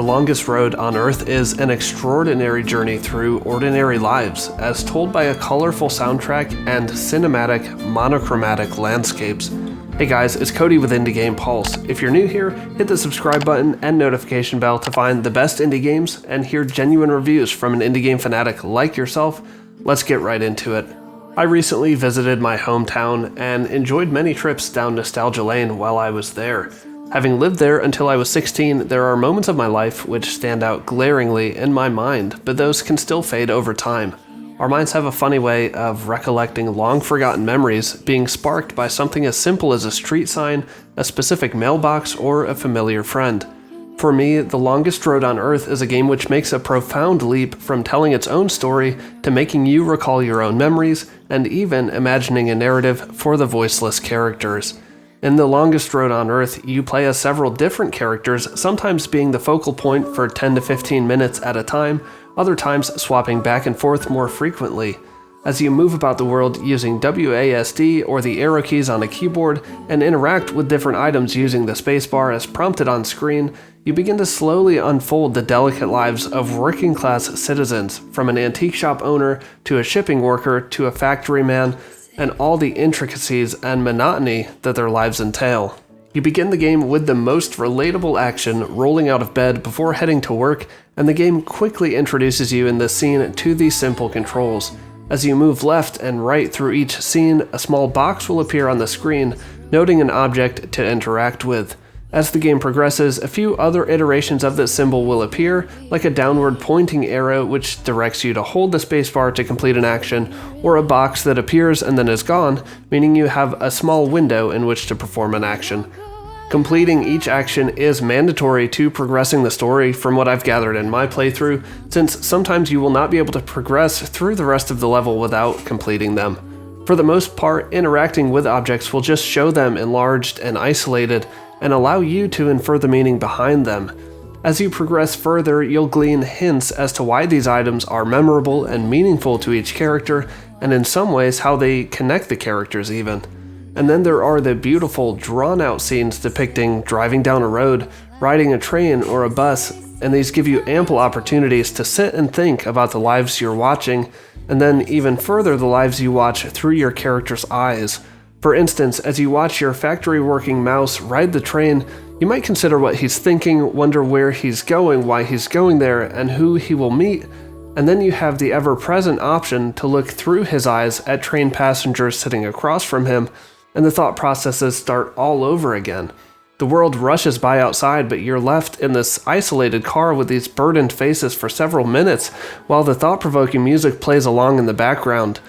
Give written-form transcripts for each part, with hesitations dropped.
Longest Road on Earth is an extraordinary journey through ordinary lives, as told by a colorful soundtrack and cinematic, monochromatic landscapes. Hey guys, it's Cody with Indie Game Pulse. If you're new here, hit the subscribe button and notification bell to find the best indie games and hear genuine reviews from an indie game fanatic like yourself. Let's get right into it. I recently visited my hometown and enjoyed many trips down nostalgia lane while I was there. Having lived there until I was 16, there are moments of my life which stand out glaringly in my mind, but those can still fade over time. Our minds have a funny way of recollecting long-forgotten memories being sparked by something as simple as a street sign, a specific mailbox, or a familiar friend. For me, The Longest Road on Earth is a game which makes a profound leap from telling its own story to making you recall your own memories and even imagining a narrative for the voiceless characters. In The Longest Road on Earth, you play as several different characters, sometimes being the focal point for 10 to 15 minutes at a time, other times swapping back and forth more frequently. As you move about the world using WASD or the arrow keys on a keyboard and interact with different items using the spacebar as prompted on screen, you begin to slowly unfold the delicate lives of working-class citizens, from an antique shop owner to a shipping worker to a factory man, and all the intricacies and monotony that their lives entail. You begin the game with the most relatable action, rolling out of bed before heading to work, and the game quickly introduces you in this scene to these simple controls. As you move left and right through each scene, a small box will appear on the screen, noting an object to interact with. As the game progresses, a few other iterations of this symbol will appear, like a downward pointing arrow which directs you to hold the spacebar to complete an action, or a box that appears and then is gone, meaning you have a small window in which to perform an action. Completing each action is mandatory to progressing the story from what I've gathered in my playthrough, since sometimes you will not be able to progress through the rest of the level without completing them. For the most part, interacting with objects will just show them enlarged and isolated, and allow you to infer the meaning behind them. As you progress further, you'll glean hints as to why these items are memorable and meaningful to each character, and in some ways how they connect the characters even. And then there are the beautiful, drawn-out scenes depicting driving down a road, riding a train or a bus, and these give you ample opportunities to sit and think about the lives you're watching, and then even further the lives you watch through your character's eyes. For instance, as you watch your factory-working mouse ride the train, you might consider what he's thinking, wonder where he's going, why he's going there, and who he will meet, and then you have the ever-present option to look through his eyes at train passengers sitting across from him, and the thought processes start all over again. The world rushes by outside, but you're left in this isolated car with these burdened faces for several minutes, while the thought-provoking music plays along in the background.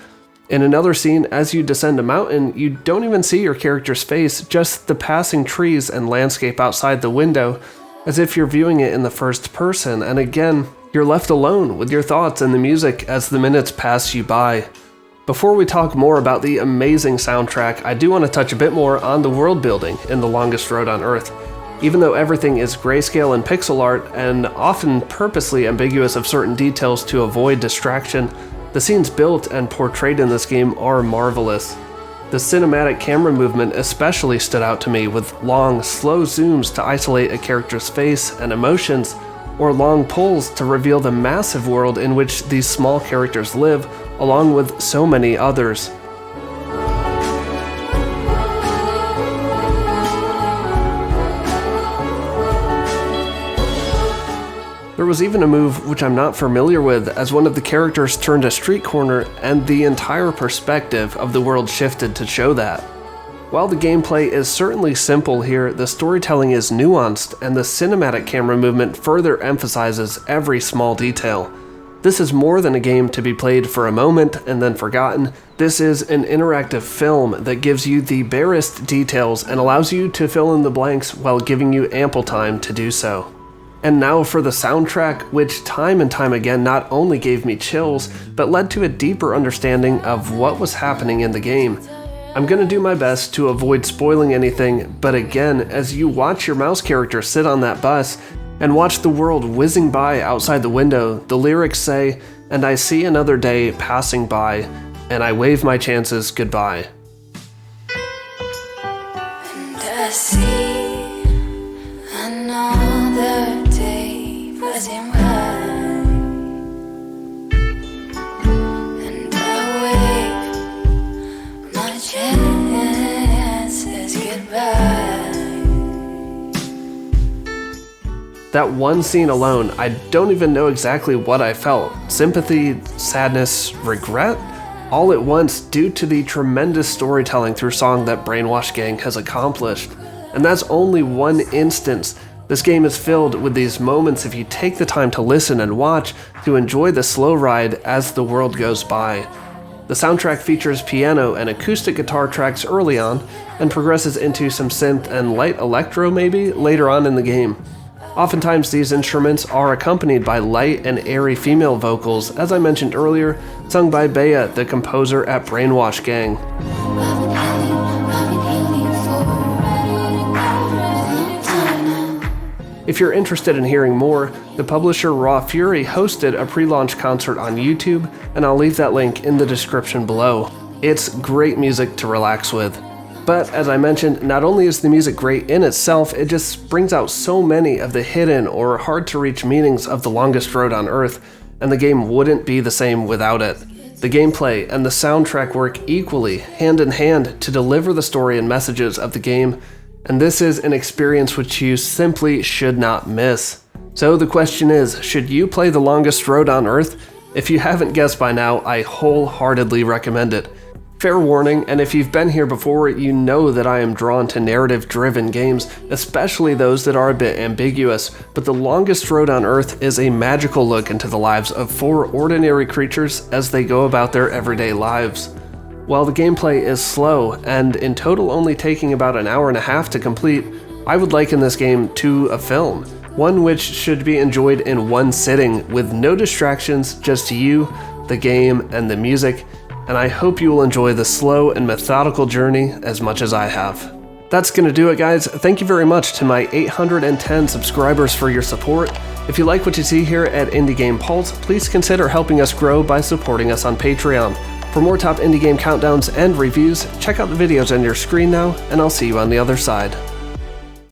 In another scene, as you descend a mountain, you don't even see your character's face, just the passing trees and landscape outside the window, as if you're viewing it in the first person, and again, you're left alone with your thoughts and the music as the minutes pass you by. Before we talk more about the amazing soundtrack, I do want to touch a bit more on the world building in The Longest Road on Earth. Even though everything is grayscale and pixel art, and often purposely ambiguous of certain details to avoid distraction, the scenes built and portrayed in this game are marvelous. The cinematic camera movement especially stood out to me, with long, slow zooms to isolate a character's face and emotions, or long pulls to reveal the massive world in which these small characters live, along with so many others. There was even a move which I'm not familiar with, as one of the characters turned a street corner and the entire perspective of the world shifted to show that. While the gameplay is certainly simple here, the storytelling is nuanced and the cinematic camera movement further emphasizes every small detail. This is more than a game to be played for a moment and then forgotten. This is an interactive film that gives you the barest details and allows you to fill in the blanks while giving you ample time to do so. And now for the soundtrack, which time and time again not only gave me chills, but led to a deeper understanding of what was happening in the game. I'm gonna do my best to avoid spoiling anything, but again, as you watch your mouse character sit on that bus and watch the world whizzing by outside the window, the lyrics say, "And I see another day passing by, and I wave my chances goodbye." And I see another day passing by, and I wait, my chances goodbye. That one scene alone, I don't even know exactly what I felt. Sympathy, sadness, regret? All at once due to the tremendous storytelling through song that Brainwash Gang has accomplished. And that's only one instance. This game is filled with these moments if you take the time to listen and watch, to enjoy the slow ride as the world goes by. The soundtrack features piano and acoustic guitar tracks early on, and progresses into some synth and light electro maybe later on in the game. Oftentimes these instruments are accompanied by light and airy female vocals, as I mentioned earlier, sung by Bea, the composer at Brainwash Gang. If you're interested in hearing more, the publisher Raw Fury hosted a pre-launch concert on YouTube, and I'll leave that link in the description below. It's great music to relax with. But as I mentioned, not only is the music great in itself, it just brings out so many of the hidden or hard to reach meanings of The Longest Road on Earth, and the game wouldn't be the same without it. The gameplay and the soundtrack work equally, hand in hand, to deliver the story and messages of the game, and this is an experience which you simply should not miss. So the question is, should you play The Longest Road on Earth? If you haven't guessed by now, I wholeheartedly recommend it. Fair warning, and if you've been here before, you know that I am drawn to narrative-driven games, especially those that are a bit ambiguous, but The Longest Road on Earth is a magical look into the lives of 4 ordinary creatures as they go about their everyday lives. While the gameplay is slow, and in total only taking about an hour and a half to complete, I would liken this game to a film, one which should be enjoyed in one sitting, with no distractions, just you, the game, and the music, and I hope you will enjoy the slow and methodical journey as much as I have. That's gonna do it, guys. Thank you very much to my 810 subscribers for your support. If you like what you see here at Indie Game Pulse, please consider helping us grow by supporting us on Patreon. For more top indie game countdowns and reviews, check out the videos on your screen now, and I'll see you on the other side.